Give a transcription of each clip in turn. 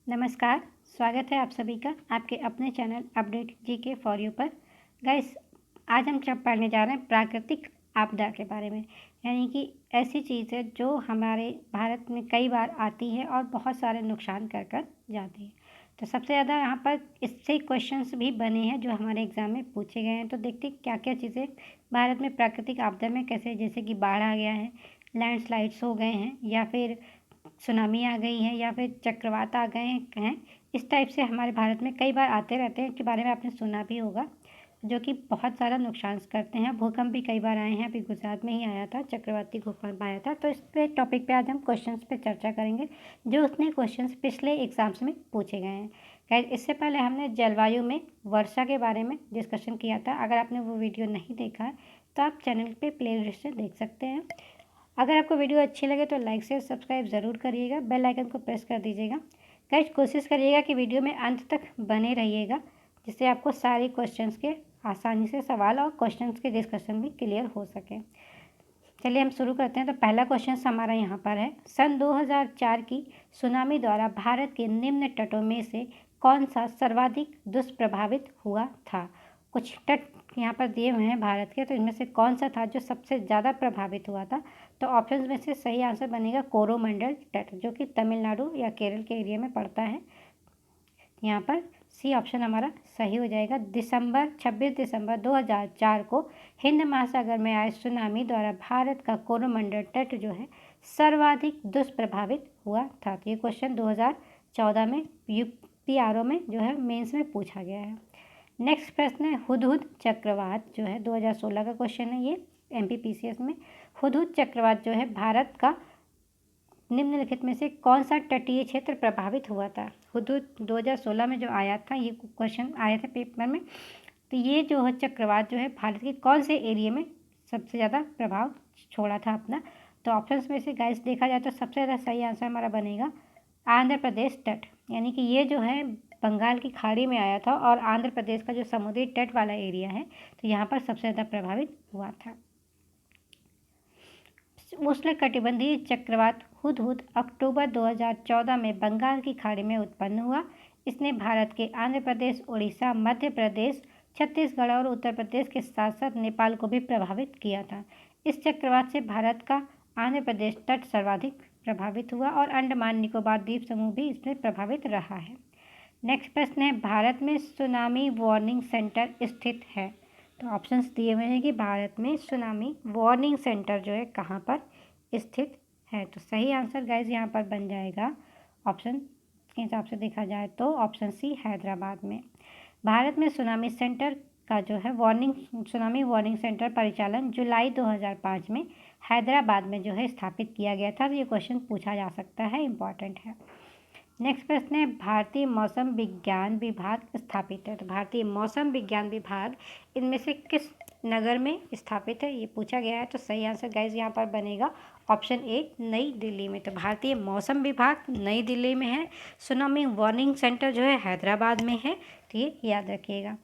नमस्कार, स्वागत है आप सभी का आपके अपने channel update GK for you पर। गाइस, आज हम जब पढ़ने जा रहे हैं प्राकृतिक आपदा के बारे में, यानी कि ऐसी चीज़ है जो हमारे भारत में कई बार आती है और बहुत सारे नुकसान कर कर जाती है। तो सबसे ज़्यादा यहाँ पर इससे क्वेश्चंस भी बने हैं जो हमारे एग्ज़ाम में पूछे गए हैं। तो देखते हैं क्या क्या चीज़ें भारत में प्राकृतिक आपदा में कैसे, जैसे कि बाढ़ आ गया है, लैंडस्लाइड्स हो गए हैं, या फिर सुनामी आ गई है, या फिर चक्रवात आ गए हैं। इस टाइप से हमारे भारत में कई बार आते रहते हैं, इनके बारे में आपने सुना भी होगा, जो कि बहुत सारा नुकसान करते हैं। भूकंप भी कई बार आए हैं, अभी गुजरात में ही आया था, चक्रवाती भूकंप आया था। तो इस पे टॉपिक पे आज हम क्वेश्चंस पे चर्चा करेंगे, जो उसने क्वेश्चंस पिछले एग्जाम्स में पूछे गए हैं। खैर, इससे पहले हमने जलवायु में वर्षा के बारे में डिस्कशन किया था। अगर आपने वो वीडियो नहीं देखा है तो आप चैनल पे प्ले लिस्ट से देख सकते हैं। अगर आपको वीडियो अच्छी लगे तो लाइक शेयर सब्सक्राइब ज़रूर करिएगा, बेल आइकन को प्रेस कर दीजिएगा। गाइस, कोशिश करिएगा कि वीडियो में अंत तक बने रहिएगा, जिससे आपको सारे क्वेश्चंस के आसानी से सवाल और क्वेश्चंस के डिस्कशन भी क्लियर हो सके। चलिए हम शुरू करते हैं। तो पहला क्वेश्चन हमारा यहाँ पर है, सन 2004 की सुनामी द्वारा भारत के निम्न तटों में से कौन सा सर्वाधिक दुष्प्रभावित हुआ था। कुछ तट यहाँ पर दिए हुए हैं भारत के, तो इनमें से कौन सा था जो सबसे ज़्यादा प्रभावित हुआ था। तो ऑप्शन में से सही आंसर बनेगा कोरोमंडल तट, जो कि तमिलनाडु या केरल के एरिया में पड़ता है। यहाँ पर सी ऑप्शन हमारा सही हो जाएगा। 26 दिसंबर 2004 को हिंद महासागर में आए सुनामी द्वारा भारत का कोरोमंडल तट जो है सर्वाधिक दुष्प्रभावित हुआ था। तो ये क्वेश्चन 2014 में यूपीआरओ में जो है मेंस में पूछा गया है। नेक्स्ट प्रश्न है, हुदहुद चक्रवात जो है 2016 का क्वेश्चन है, ये एमपीपीसीएस में। हुदहुद चक्रवात जो है भारत का निम्नलिखित में से कौन सा तटीय क्षेत्र प्रभावित हुआ था। हुदहुद 2016 में जो आया था, ये क्वेश्चन आया था पेपर में। तो ये जो है चक्रवात जो है भारत के कौन से एरिया में सबसे ज़्यादा प्रभाव छोड़ा था अपना। तो ऑप्शंस में से गाइस देखा जाए तो सबसे ज़्यादा सही आंसर हमारा बनेगा आंध्र प्रदेश तट, यानी कि ये जो है बंगाल की खाड़ी में आया था और आंध्र प्रदेश का जो समुद्री तट वाला एरिया है, तो यहाँ पर सबसे ज़्यादा प्रभावित हुआ था। उष्णकटिबंधीय चक्रवात हुदहुद अक्टूबर 2014 में बंगाल की खाड़ी में उत्पन्न हुआ। इसने भारत के आंध्र प्रदेश, उड़ीसा, मध्य प्रदेश, छत्तीसगढ़ और उत्तर प्रदेश के साथ साथ नेपाल को भी प्रभावित किया था। इस चक्रवात से भारत का आंध्र प्रदेश तट सर्वाधिक प्रभावित हुआ और अंडमान निकोबार द्वीप समूह भी इसमें प्रभावित रहा है। नेक्स्ट प्रश्न है, भारत में सुनामी वार्निंग सेंटर स्थित है। तो ऑप्शंस दिए हुए हैं कि भारत में सुनामी वार्निंग सेंटर जो है कहाँ पर स्थित है। तो सही आंसर गाइज यहाँ पर बन जाएगा, ऑप्शन के हिसाब से देखा जाए तो ऑप्शन सी हैदराबाद में। भारत में सुनामी सेंटर का जो है सुनामी वार्निंग सेंटर परिचालन जुलाई 2005 में हैदराबाद में जो है स्थापित किया गया था। तो ये क्वेश्चन पूछा जा सकता है, इम्पॉर्टेंट है। नेक्स्ट प्रश्न है, भारतीय मौसम विज्ञान विभाग स्थापित है। तो भारतीय मौसम विज्ञान विभाग इनमें से किस नगर में स्थापित है, ये पूछा गया है। तो सही आंसर गाइज यहाँ पर बनेगा ऑप्शन ए, नई दिल्ली में। तो भारतीय मौसम विभाग नई दिल्ली में है, सुनामी वार्निंग सेंटर जो है हैदराबाद में है। तो ये याद रखिएगा।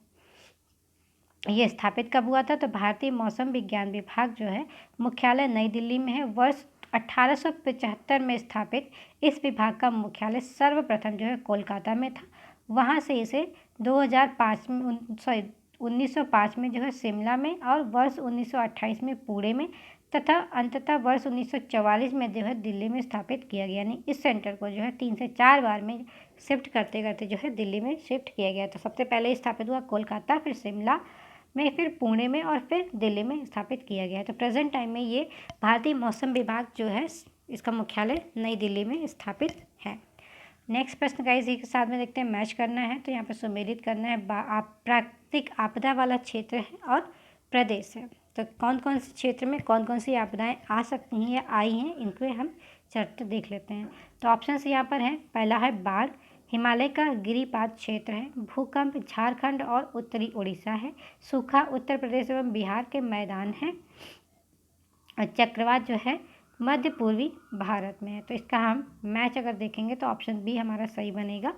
ये स्थापित कब हुआ था। तो भारतीय मौसम विज्ञान विभाग जो है मुख्यालय नई दिल्ली में है। वर्ष 1875 में स्थापित इस विभाग का मुख्यालय सर्वप्रथम जो है कोलकाता में था। वहाँ से इसे 1905 में जो है शिमला में, और वर्ष 1928 में पुणे में, तथा अंततः वर्ष 1944 में जो है दिल्ली में स्थापित किया गया। यानी इस सेंटर को जो है 3 से 4 बार में शिफ्ट करते करते जो है दिल्ली में शिफ्ट किया गया। तो सबसे पहले स्थापित हुआ कोलकाता, फिर शिमला में, फिर पुणे में, और फिर दिल्ली में स्थापित किया गया है। तो प्रेजेंट टाइम में ये भारतीय मौसम विभाग जो है इसका मुख्यालय नई दिल्ली में स्थापित है। नेक्स्ट प्रश्न का इसी के साथ में देखते हैं, मैच करना है तो यहाँ पर सम्मिलित करना है। प्राकृतिक आपदा वाला क्षेत्र है और प्रदेश है। तो कौन कौन से क्षेत्र में कौन कौन सी आपदाएं आ सकती हैं या आई हैं, इनको हम चर्चा देख लेते हैं। तो ऑप्शंस यहाँ पर हैं, पहला है बाढ़, हिमालय का गिरिपात क्षेत्र है, भूकंप झारखंड और उत्तरी उड़ीसा है, सूखा उत्तर प्रदेश एवं बिहार के मैदान हैं, और चक्रवात जो है मध्य पूर्वी भारत में है। तो इसका हम मैच अगर देखेंगे तो ऑप्शन बी हमारा सही बनेगा।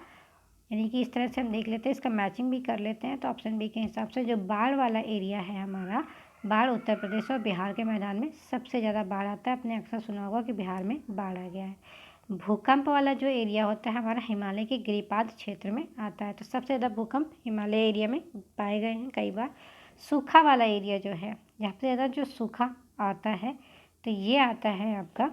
यानी कि इस तरह से हम देख लेते हैं, इसका मैचिंग भी कर लेते हैं। तो ऑप्शन बी के हिसाब से जो बाढ़ वाला एरिया है हमारा, बाढ़ उत्तर प्रदेश और बिहार के मैदान में सबसे ज़्यादा बाढ़ आता है। आपने अक्सर सुना होगा कि बिहार में बाढ़ आ गया है। भूकंप वाला जो एरिया होता है हमारा हिमालय के गिरिपाद क्षेत्र में आता है। तो सबसे ज़्यादा भूकंप हिमालय एरिया में पाए गए हैं कई बार। सूखा वाला एरिया जो है, यहाँ पे ज़्यादा जो सूखा आता है तो ये आता है आपका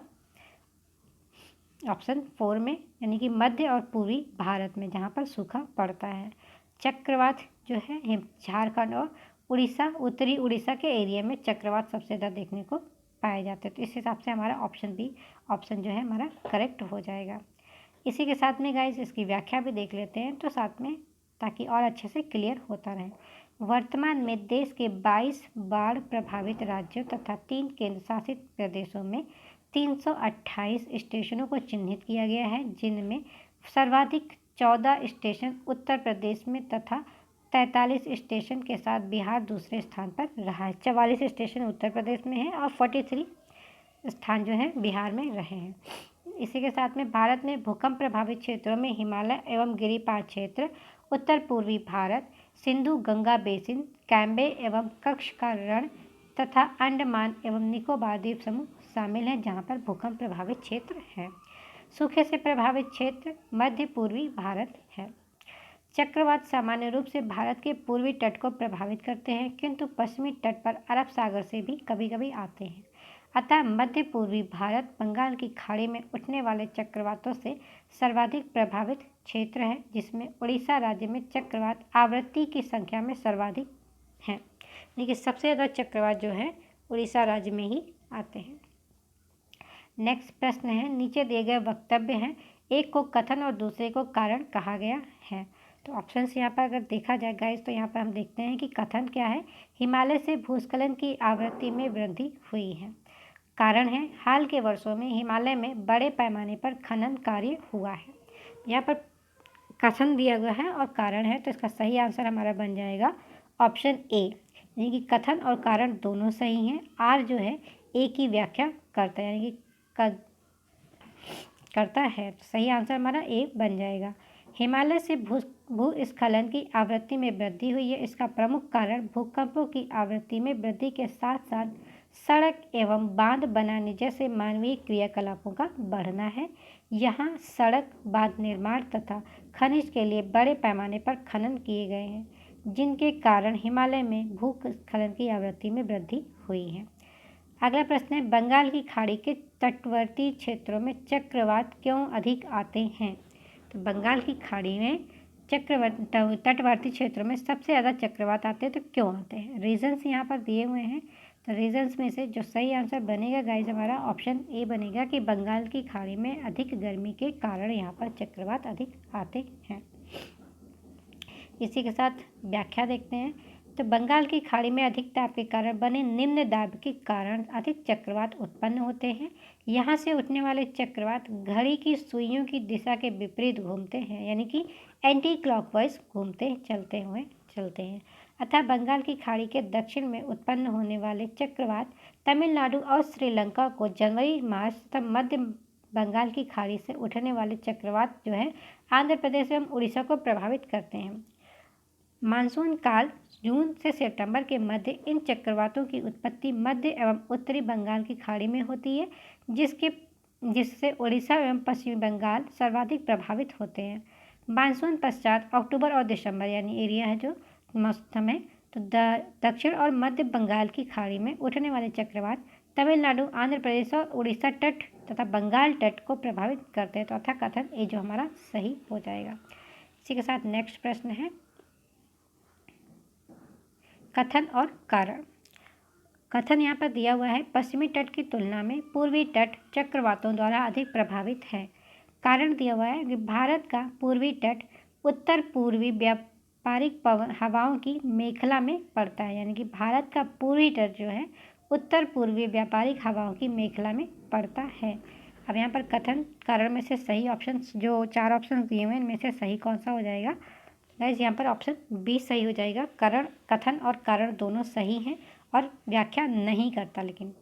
ऑप्शन 4 में, यानी कि मध्य और पूर्वी भारत में जहाँ पर सूखा पड़ता है। चक्रवात जो है झारखंड और उड़ीसा, उत्तरी उड़ीसा के एरिया में चक्रवात सबसे ज़्यादा देखने को पाए जाते हैं। तो इस हिसाब से हमारा ऑप्शन जो है हमारा करेक्ट हो जाएगा। इसी के साथ में गाइस इसकी व्याख्या भी देख लेते हैं तो साथ में, ताकि और अच्छे से क्लियर होता रहे। वर्तमान में देश के 22 बाढ़ प्रभावित राज्यों तथा 3 केंद्र शासित प्रदेशों में 328 स्टेशनों को चिन्हित किया गया है, जिनमें सर्वाधिक 14 स्टेशन उत्तर प्रदेश में तथा 43 स्टेशन के साथ बिहार दूसरे स्थान पर रहा है। 44 स्टेशन उत्तर प्रदेश में है और 43 स्थान जो है बिहार में रहे हैं। इसी के साथ में भारत में भूकंप प्रभावित क्षेत्रों में हिमालय एवं गिरिपाद क्षेत्र, उत्तर पूर्वी भारत, सिंधु गंगा बेसिन, कैम्बे एवं कच्छ का रण तथा अंडमान एवं निकोबार द्वीप समूह शामिल हैं, जहां पर भूकंप प्रभावित क्षेत्र है। सूखे से प्रभावित क्षेत्र मध्य पूर्वी भारत है। चक्रवात सामान्य रूप से भारत के पूर्वी तट को प्रभावित करते हैं, किंतु पश्चिमी तट पर अरब सागर से भी कभी कभी आते हैं। अतः मध्य पूर्वी भारत बंगाल की खाड़ी में उठने वाले चक्रवातों से सर्वाधिक प्रभावित क्षेत्र है, जिसमें उड़ीसा राज्य में चक्रवात आवृत्ति की संख्या में सर्वाधिक हैं। लेकिन सबसे ज़्यादा चक्रवात जो है उड़ीसा राज्य में ही आते हैं। नेक्स्ट प्रश्न है, नीचे दिए गए वक्तव्य हैं, एक को कथन और दूसरे को कारण कहा गया है। तो ऑप्शंस यहाँ पर अगर देखा जाए गाइस तो यहाँ पर हम देखते हैं कि कथन क्या है, हिमालय से भूस्खलन की आवृत्ति में वृद्धि हुई है। कारण है, हाल के वर्षों में हिमालय में बड़े पैमाने पर खनन कार्य हुआ है। यहाँ पर कथन दिया गया है और कारण है, तो इसका सही आंसर हमारा बन जाएगा ऑप्शन ए, यानी कि कथन और कारण दोनों सही हैं। आर जो है ए की व्याख्या करता है, यानी कि करता है, तो सही आंसर हमारा ए बन जाएगा। हिमालय से भूस्खलन की आवृत्ति में वृद्धि हुई है। इसका प्रमुख कारण भूकंपों की आवृत्ति में वृद्धि के साथ साथ सड़क एवं बांध बनाने जैसे मानवीय क्रियाकलापों का बढ़ना है। यहाँ सड़क, बांध निर्माण तथा खनिज के लिए बड़े पैमाने पर खनन किए गए हैं, जिनके कारण हिमालय में भूस्खलन की आवृत्ति में वृद्धि हुई है। अगला प्रश्न है, बंगाल की खाड़ी के तटवर्ती क्षेत्रों में चक्रवात क्यों अधिक आते हैं? तो बंगाल की खाड़ी में तटवर्ती क्षेत्रों में सबसे ज़्यादा चक्रवात आते हैं, तो क्यों आते हैं? रीजंस यहाँ पर दिए हुए हैं, तो रीजंस में से जो सही आंसर बनेगा गाइज हमारा ऑप्शन ए बनेगा कि बंगाल की खाड़ी में अधिक गर्मी के कारण यहाँ पर चक्रवात अधिक आते हैं। इसी के साथ व्याख्या देखते हैं, तो बंगाल की खाड़ी में अधिक दाब के कारण बने निम्न दाब के कारण अधिक चक्रवात उत्पन्न होते हैं। यहाँ से उठने वाले चक्रवात घड़ी की सुइयों की दिशा के विपरीत घूमते हैं, यानी कि एंटी क्लॉकवाइज चलते हैं। अतः बंगाल की खाड़ी के दक्षिण में उत्पन्न होने वाले चक्रवात तमिलनाडु और श्रीलंका को जनवरी, मार्च तथा मध्य बंगाल की खाड़ी से उठने वाले चक्रवात जो है आंध्र प्रदेश एवं उड़ीसा को प्रभावित करते हैं। मानसून काल जून से सितंबर के मध्य इन चक्रवातों की उत्पत्ति मध्य एवं उत्तरी बंगाल की खाड़ी में होती है, जिससे उड़ीसा एवं पश्चिमी बंगाल सर्वाधिक प्रभावित होते हैं। मानसून पश्चात अक्टूबर और दिसंबर यानी एरिया है जो मौसम है, तो दक्षिण और मध्य बंगाल की खाड़ी में उठने वाले चक्रवात तमिलनाडु, आंध्र प्रदेश और उड़ीसा तट तथा बंगाल तट को प्रभावित करते हैं। तो अतः कथन ए जो हमारा सही हो जाएगा। इसी के साथ नेक्स्ट प्रश्न है, कथन और कारण। कथन यहाँ पर दिया हुआ है, पश्चिमी तट की तुलना में पूर्वी तट चक्रवातों द्वारा अधिक प्रभावित है। कारण दिया हुआ है कि भारत का पूर्वी तट उत्तर पूर्वी व्यापारिक हवाओं की मेखला में पड़ता है, यानी कि भारत का पूर्वी तट जो है उत्तर पूर्वी व्यापारिक हवाओं की मेखला में पड़ता है। अब यहाँ पर कथन कारण में से सही ऑप्शन, जो 4 ऑप्शन दिए हुए हैं इनमें से सही कौन सा हो जाएगा? गाइस यहाँ पर ऑप्शन बी सही हो जाएगा। कथन और कारण दोनों सही हैं और व्याख्या नहीं करता, लेकिन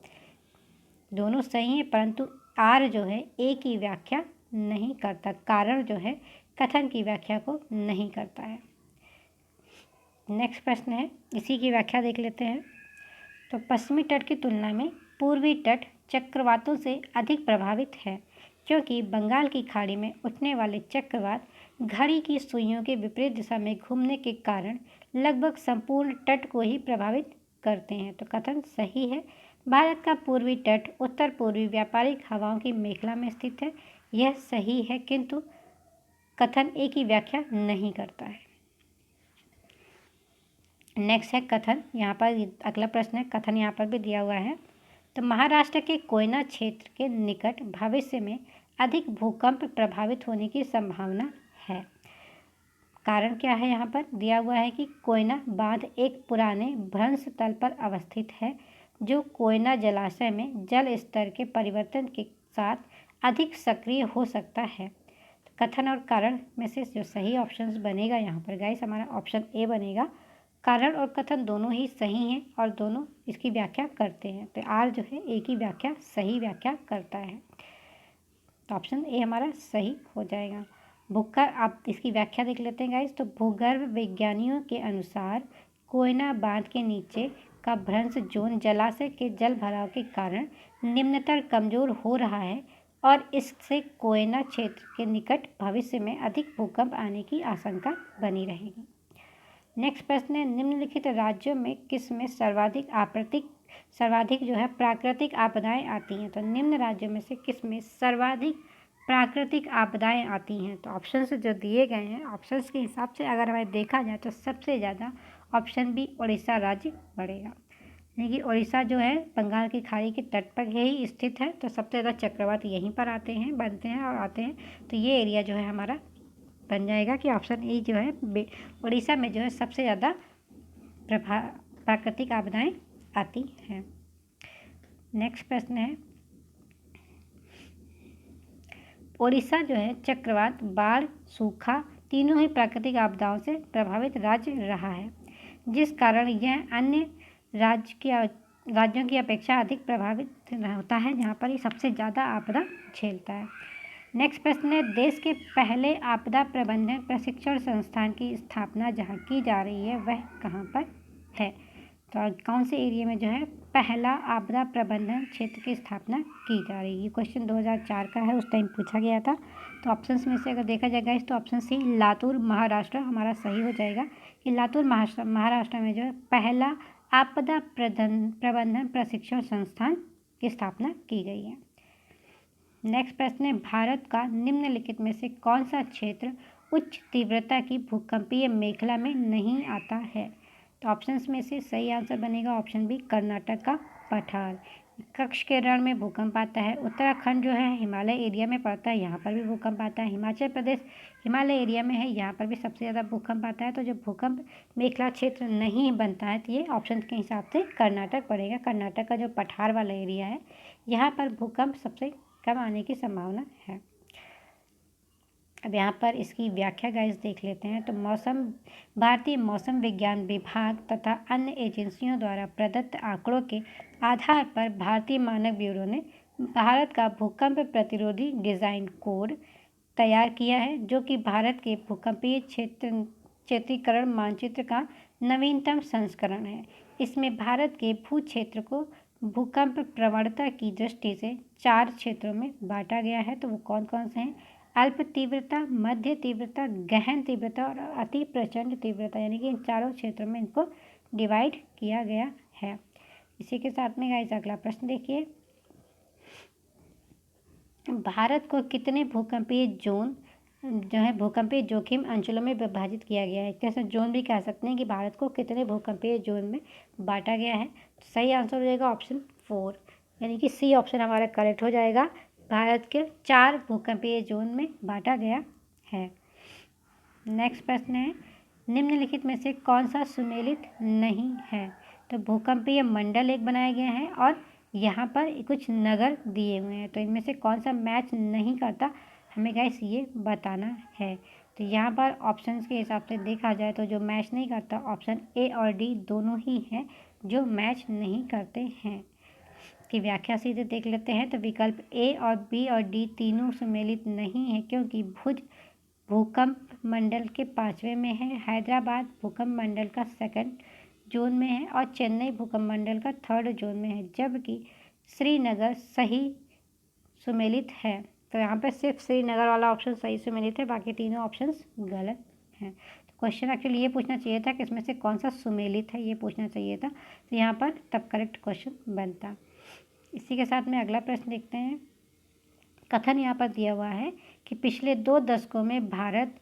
दोनों सही हैं, परंतु आर जो है ए की व्याख्या नहीं करता, कारण जो है कथन की व्याख्या को नहीं करता है। नेक्स्ट प्रश्न है, इसी की व्याख्या देख लेते हैं। तो पश्चिमी तट की तुलना में पूर्वी तट चक्रवातों से अधिक प्रभावित है। क्योंकि बंगाल की खाड़ी में उठने वाले चक्रवात घड़ी की सुइयों के विपरीत दिशा में घूमने के कारण लगभग संपूर्ण तट को ही प्रभावित करते हैं। तो कथन सही है। भारत का पूर्वी तट उत्तर पूर्वी व्यापारिक हवाओं की मेखला में स्थित है। यह सही है, किंतु कथन ए की व्याख्या नहीं करता है। नेक्स्ट है कथन। यहाँ पर अगला प्रश्न है, कथन यहाँ पर भी दिया हुआ है। तो महाराष्ट्र के कोयना क्षेत्र के निकट भविष्य में अधिक भूकंप प्रभावित होने की संभावना है। कारण क्या है? यहाँ पर दिया हुआ है कि कोयना बांध एक पुराने भ्रंश तल पर अवस्थित है जो कोयना जलाशय में जल स्तर के परिवर्तन के साथ अधिक सक्रिय हो सकता है। कथन और कारण में से जो सही ऑप्शन बनेगा यहाँ पर गाइस हमारा ऑप्शन ए बनेगा। कारण और कथन दोनों ही सही हैं और दोनों इसकी व्याख्या करते हैं। तो आर जो है ए की व्याख्या सही व्याख्या करता है। तो ऑप्शन ए हमारा सही हो जाएगा। भूगर्भ, आप इसकी व्याख्या देख लेते हैं गाइस। तो भूगर्भ विज्ञानियों के अनुसार कोयना बांध के नीचे का भ्रंश जोन जलाशय के जल भराव के कारण निम्नतर कमजोर हो रहा है और इससे कोयना क्षेत्र के निकट भविष्य में अधिक भूकंप आने की आशंका बनी रहेगी। नेक्स्ट प्रश्न है, निम्नलिखित राज्यों में किस में सर्वाधिक जो है प्राकृतिक आपदाएं आती हैं? तो निम्न राज्यों में से किस में सर्वाधिक प्राकृतिक आपदाएं आती हैं? तो ऑप्शंस जो दिए गए हैं, ऑप्शंस के हिसाब से अगर हमें देखा जाए तो सबसे ज़्यादा ऑप्शन बी उड़ीसा राज्य बढ़ेगा। यानी कि उड़ीसा जो है बंगाल की खाड़ी के तट पर ही स्थित है, तो सबसे ज़्यादा चक्रवात यहीं पर आते हैं, बनते हैं और आते हैं। तो ये एरिया जो है हमारा बन जाएगा कि ऑप्शन ए जो है उड़ीसा में जो है सबसे ज़्यादा प्राकृतिक आपदाएं आती हैं। नेक्स्ट प्रश्न है, उड़ीसा जो है चक्रवात, बाढ़, सूखा तीनों ही प्राकृतिक आपदाओं से प्रभावित राज्य रहा है, जिस कारण यह अन्य राज्यों की अपेक्षा अधिक प्रभावित होता है, जहाँ पर ये सबसे ज़्यादा आपदा झेलता है। नेक्स्ट प्रश्न है, देश के पहले आपदा प्रबंधन प्रशिक्षण संस्थान की स्थापना जहाँ की जा रही है वह कहाँ पर है? तो कौन से एरिया में जो है पहला आपदा प्रबंधन क्षेत्र की स्थापना की जा रही है? ये क्वेश्चन 2004 का है, उस टाइम पूछा गया था। तो ऑप्शंस में से अगर देखा जाएगा इस तो ऑप्शन सी लातूर महाराष्ट्र हमारा सही हो जाएगा कि लातूर महाराष्ट्र में जो है पहला आपदा प्रबंधन प्रशिक्षण संस्थान की स्थापना की गई है। नेक्स्ट प्रश्न है, भारत का निम्नलिखित में से कौन सा क्षेत्र उच्च तीव्रता की भूकंपीय मेखला में नहीं आता है? तो ऑप्शंस में से सही आंसर बनेगा ऑप्शन बी कर्नाटक का पठार। कच्छ के रण में भूकंप आता है। उत्तराखंड जो है हिमालय एरिया में पड़ता है, यहाँ पर भी भूकंप आता है। हिमाचल प्रदेश हिमालय एरिया में है, यहाँ पर भी सबसे ज़्यादा भूकंप आता है। तो जब भूकंप मेखला क्षेत्र नहीं बनता है तो ये ऑप्शन के हिसाब से कर्नाटक पड़ेगा। कर्नाटक का जो पठार वाला एरिया है यहाँ पर भूकंप सबसे कम आने की संभावना है। अब यहाँ पर इसकी व्याख्या गाइस देख लेते हैं। तो भारतीय मौसम विज्ञान विभाग तथा अन्य एजेंसियों द्वारा प्रदत्त आंकड़ों के आधार पर भारतीय मानक ब्यूरो ने भारत का भूकंप प्रतिरोधी डिज़ाइन कोड तैयार किया है, जो कि भारत के भूकंपीय क्षेत्रीकरण मानचित्र का नवीनतम संस्करण है। इसमें भारत के भू क्षेत्र को भूकंप प्रवणता की दृष्टि से 4 क्षेत्रों में बांटा गया है। तो वो कौन कौन से हैं? अल्प तीव्रता, मध्य तीव्रता, गहन तीव्रता और अति प्रचंड तीव्रता, यानी कि इन चारों क्षेत्रों में इनको डिवाइड किया गया है। इसी के साथ में गाइस अगला प्रश्न देखिए, भारत को कितने भूकंपीय जोन जो है भूकंपीय जोखिम अंचलों में विभाजित किया गया है? जैसे जोन भी कह सकते हैं कि भारत को कितने भूकंपीय जोन में बांटा गया है। तो सही आंसर हो जाएगा ऑप्शन 4, यानी कि सी ऑप्शन हमारा करेक्ट हो जाएगा। भारत के 4 भूकंपीय जोन में बांटा गया है। नेक्स्ट प्रश्न है, निम्नलिखित में से कौन सा सुमेलित नहीं है? तो भूकंपीय मंडल एक बनाए गए हैं और यहाँ पर कुछ नगर दिए हुए हैं, तो इनमें से कौन सा मैच नहीं करता हमें गाइस ये बताना है। तो यहाँ पर ऑप्शंस के हिसाब से देखा जाए तो जो मैच नहीं करता ऑप्शन ए और डी दोनों ही हैं जो मैच नहीं करते हैं। की व्याख्या सीधे देख लेते हैं। तो विकल्प ए और बी और डी तीनों सुमेलित नहीं है, क्योंकि भुज भूकंप मंडल के 5वें में है, हैदराबाद भूकंप मंडल का 2nd जोन में है और चेन्नई भूकंप मंडल का 3rd जोन में है, जबकि श्रीनगर सही सुमेलित है। तो यहाँ पे सिर्फ श्रीनगर वाला ऑप्शन सही सुमेलित है, बाकी तीनों ऑप्शंस गलत हैं। तो क्वेश्चन एक्चुअली ये पूछना चाहिए था कि इसमें से कौन सा सुमेलित है, ये पूछना चाहिए था, तो यहाँ पर तब करेक्ट क्वेश्चन बनता। इसी के साथ में अगला प्रश्न देखते हैं। कथन यहाँ पर दिया हुआ है कि पिछले 2 दशकों में भारत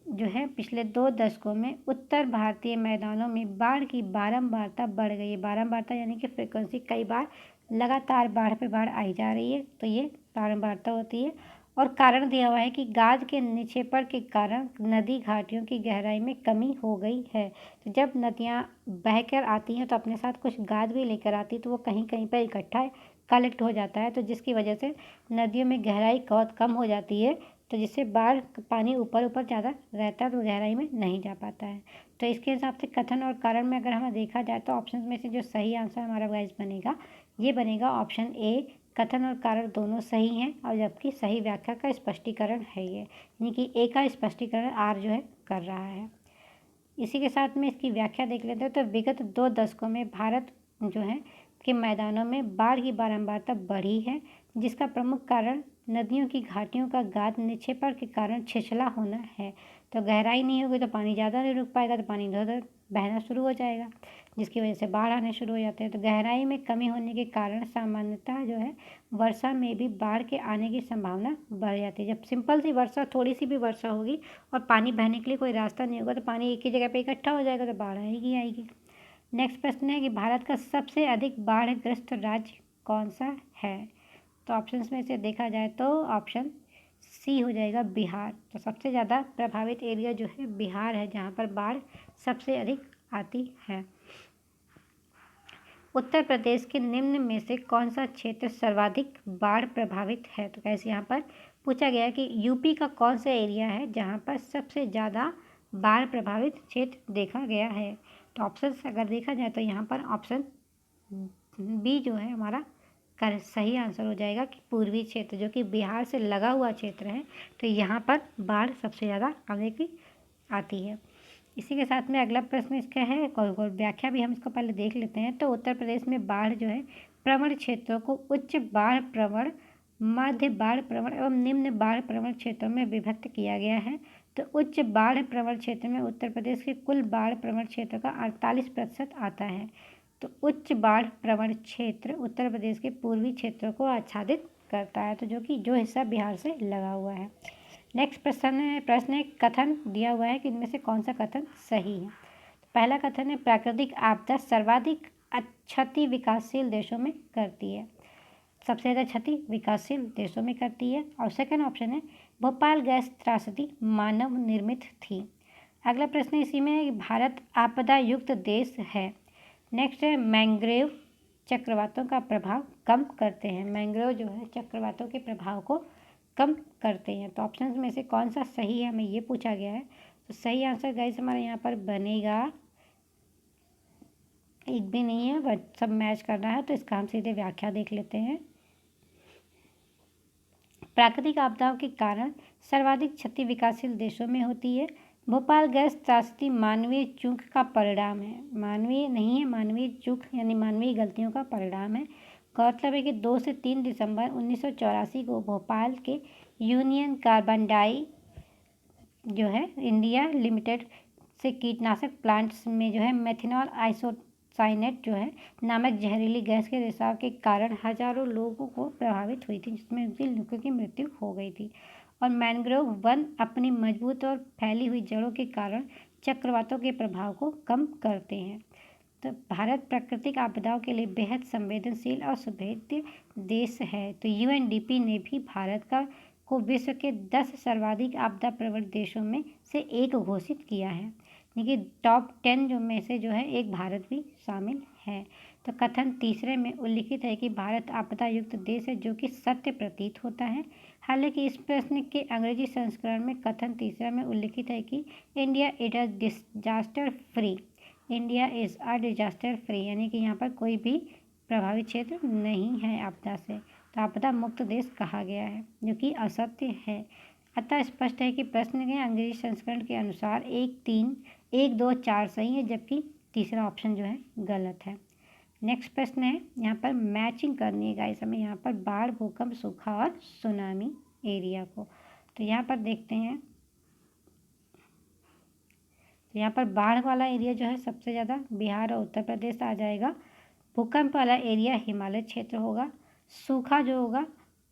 जो है पिछले 2 दशकों में उत्तर भारतीय मैदानों में बाढ़ की बारंबारता बढ़ गई है। बारंबारता यानी कि फ्रिक्वेंसी, कई बार लगातार बाढ़ पे बाढ़ आई जा रही है, तो ये बारंबारता होती है। और कारण दिया हुआ है कि गाद के निक्षेपण के कारण नदी घाटियों की गहराई में कमी हो गई है। तो जब नदियाँ बहकर आती हैं तो अपने साथ कुछ गाद भी लेकर आती है, तो वो कहीं कहीं पर इकट्ठा कलेक्ट हो जाता है, तो जिसकी वजह से नदियों में गहराई बहुत कम हो जाती है, तो जिससे बाढ़ पानी ऊपर ऊपर ज़्यादा रहता है, तो गहराई में नहीं जा पाता है। तो इसके हिसाब से कथन और कारण में अगर हमें देखा जाए तो ऑप्शन में से जो सही आंसर हमारा गाइस बनेगा, ये बनेगा ऑप्शन ए। कथन और कारण दोनों सही हैं, और जबकि सही व्याख्या का स्पष्टीकरण है ये, यानी कि ए का स्पष्टीकरण आर जो है कर रहा है। इसी के साथ में इसकी व्याख्या देख लेते हैं। तो विगत 2 दशकों में भारत जो है के मैदानों में बाढ़ की बारंबारता बढ़ी है, जिसका प्रमुख कारण नदियों की घाटियों का गाद निक्षेपण के कारण छिछला होना है। तो गहराई नहीं होगी तो पानी ज़्यादा नहीं रुक पाएगा, तो पानी इधर उधर बहना शुरू हो जाएगा, जिसकी वजह से बाढ़ आने शुरू हो जाते हैं। तो गहराई में कमी होने के कारण सामान्यतः जो है वर्षा में भी बाढ़ के आने की संभावना बढ़ जाती है। जब सिंपल सी वर्षा, थोड़ी सी भी वर्षा होगी और पानी बहने के लिए कोई रास्ता नहीं होगा, तो पानी एक ही जगह पर इकट्ठा हो जाएगा, तो बाढ़ आएगी आएगी। नेक्स्ट प्रश्न है कि भारत का सबसे अधिक बाढ़ग्रस्त राज्य कौन सा है। तो ऑप्शंस में से देखा जाए तो ऑप्शन सी हो जाएगा बिहार। तो सबसे ज़्यादा प्रभावित एरिया जो है बिहार है, जहाँ पर बाढ़ सबसे अधिक आती है। उत्तर प्रदेश के निम्न में से कौन सा क्षेत्र सर्वाधिक बाढ़ प्रभावित है। तो कैसे यहाँ पर पूछा गया कि यूपी का कौन सा एरिया है जहाँ पर सबसे ज़्यादा बाढ़ प्रभावित क्षेत्र देखा गया है। तो ऑप्शन अगर देखा जाए तो यहाँ पर ऑप्शन बी जो है हमारा कर सही आंसर हो जाएगा कि पूर्वी क्षेत्र, जो कि बिहार से लगा हुआ क्षेत्र है, तो यहाँ पर बाढ़ सबसे ज़्यादा आने की आती है। इसी के साथ में अगला प्रश्न इसका है, और व्याख्या भी हम इसको पहले देख लेते हैं। तो उत्तर प्रदेश में बाढ़ जो है प्रवण क्षेत्रों को उच्च बाढ़ प्रवण, मध्य बाढ़ प्रवण एवं निम्न बाढ़ प्रवण क्षेत्रों में विभक्त किया गया है। तो उच्च बाढ़ प्रवण क्षेत्र में उत्तर प्रदेश के कुल बाढ़ प्रवण क्षेत्र का 48% आता है। तो उच्च बाढ़ प्रवण क्षेत्र उत्तर प्रदेश के पूर्वी क्षेत्रों को आच्छादित करता है, तो जो हिस्सा बिहार से लगा हुआ है। नेक्स्ट प्रश्न है कथन दिया हुआ है कि इनमें से कौन सा कथन सही है। तो पहला कथन है प्राकृतिक आपदा सर्वाधिक क्षति विकासशील देशों में करती है। सबसे ज़्यादा क्षति विकासशील देशों में करती है। और सेकंड ऑप्शन है भोपाल गैस त्रासदी मानव निर्मित थी। अगला प्रश्न इसी में है कि भारत आपदा युक्त देश है। नेक्स्ट है मैंग्रोव चक्रवातों का प्रभाव कम करते हैं। मैंग्रोव जो है चक्रवातों के प्रभाव को कम करते हैं। तो ऑप्शन में से कौन सा सही है, हमें ये पूछा गया है। तो सही आंसर गाइस हमारे यहाँ पर बनेगा, एक भी नहीं है, बट सब मैच कर रहा है, तो इसका हम सीधे व्याख्या देख लेते हैं। प्राकृतिक आपदाओं के कारण सर्वाधिक क्षति विकासशील देशों में होती है। भोपाल गैस त्रासदी मानवीय चूक का परिणाम है, मानवीय नहीं है, मानवीय चूक यानी मानवीय गलतियों का परिणाम है। गौरतलब है कि 2 से 3 दिसंबर 1984 को भोपाल के यूनियन कार्बन डाई जो है इंडिया लिमिटेड से कीटनाशक प्लांट्स में जो है मेथनॉल आइसोसाइनेट जो है नामक जहरीली गैस के रिसाव के कारण हजारों लोगों को प्रभावित हुई थी, जिसमें उनकी लोगों की मृत्यु हो गई थी। और मैंग्रोव वन अपनी मजबूत और फैली हुई जड़ों के कारण चक्रवातों के प्रभाव को कम करते हैं। तो भारत प्राकृतिक आपदाओं के लिए बेहद संवेदनशील और सुभेद्य देश है। तो यूएनडीपी ने भी भारत को विश्व के 10 सर्वाधिक आपदा प्रवण देशों में से एक घोषित किया है, यानी टॉप 10 जो में से जो है एक भारत भी शामिल है। तो कथन तीसरे में उल्लिखित है कि भारत आपदा युक्त देश है, जो कि सत्य प्रतीत होता है। हालांकि इस प्रश्न के अंग्रेजी संस्करण में कथन तीसरा में उल्लिखित है कि India is a disaster free, India is a disaster free, यानी कि यहाँ पर कोई भी प्रभावित क्षेत्र नहीं है आपदा से, तो आपदा मुक्त देश कहा गया है, जो कि असत्य है। अतः स्पष्ट है कि प्रश्न के अंग्रेजी संस्करण के अनुसार 1, 2, 4 सही है, जबकि तीसरा ऑप्शन जो है गलत है। नेक्स्ट प्रश्न है, यहाँ पर मैचिंग करनी है गाइस हमें, यहाँ पर बाढ़, भूकंप, सूखा और सुनामी एरिया को। तो यहाँ पर देखते हैं, तो यहाँ पर बाढ़ वाला एरिया जो है सबसे ज़्यादा बिहार और उत्तर प्रदेश आ जाएगा। भूकंप वाला एरिया हिमालय क्षेत्र होगा। सूखा जो होगा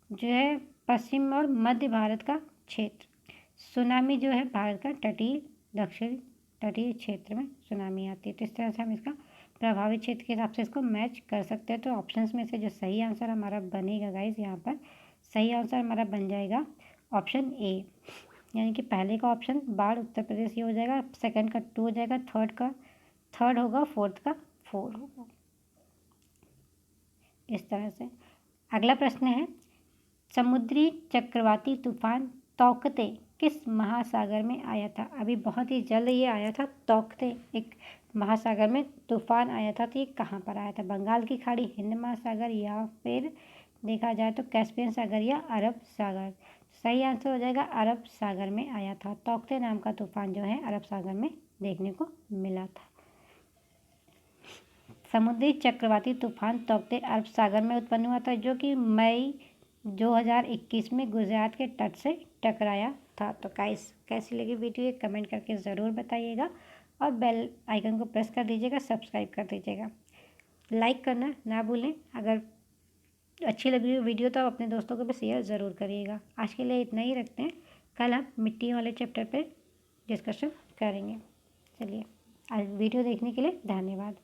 जो है पश्चिम और मध्य भारत का क्षेत्र। सुनामी जो है भारत का तटीय दक्षिण तटीय क्षेत्र में सुनामी आती है। तो इस तरह से हम इसका प्रभावित क्षेत्र के हिसाब से इसको मैच कर सकते हैं। तो ऑप्शंस में से जो सही आंसर हमारा बनेगा गाइस, यहाँ पर सही आंसर हमारा बन जाएगा ऑप्शन ए, यानी कि पहले का ऑप्शन बाढ़ उत्तर प्रदेश ये हो जाएगा, सेकंड का 2 हो जाएगा, थर्ड होगा, फोर्थ का 4 होगा। इस तरह से अगला प्रश्न है, समुद्री चक्रवाती तूफान तौकते किस महासागर में आया था? अभी बहुत ही जल्द ये आया था, तौकते एक महासागर में तूफान आया था। तो ये कहाँ पर आया था? बंगाल की खाड़ी, हिंद महासागर, या फिर देखा जाए तो कैस्पियन सागर या अरब सागर। सही आंसर हो जाएगा अरब सागर में आया था। तौकते नाम का तूफान जो है अरब सागर में देखने को मिला था। समुद्री चक्रवाती तूफान तौकते अरब सागर में उत्पन्न हुआ था, जो कि मई 2021 में गुजरात के तट से टकराया था। तो गाइस कैसी लगी वीडियो, कमेंट करके ज़रूर बताइएगा और बेल आइकन को प्रेस कर दीजिएगा, सब्सक्राइब कर दीजिएगा, लाइक करना ना भूलें। अगर अच्छी लगी वीडियो तो आप अपने दोस्तों को भी शेयर ज़रूर करिएगा। आज के लिए इतना ही रखते हैं, कल हम मिट्टी वाले चैप्टर पे डिस्कशन करेंगे। चलिए, आज वीडियो देखने के लिए धन्यवाद।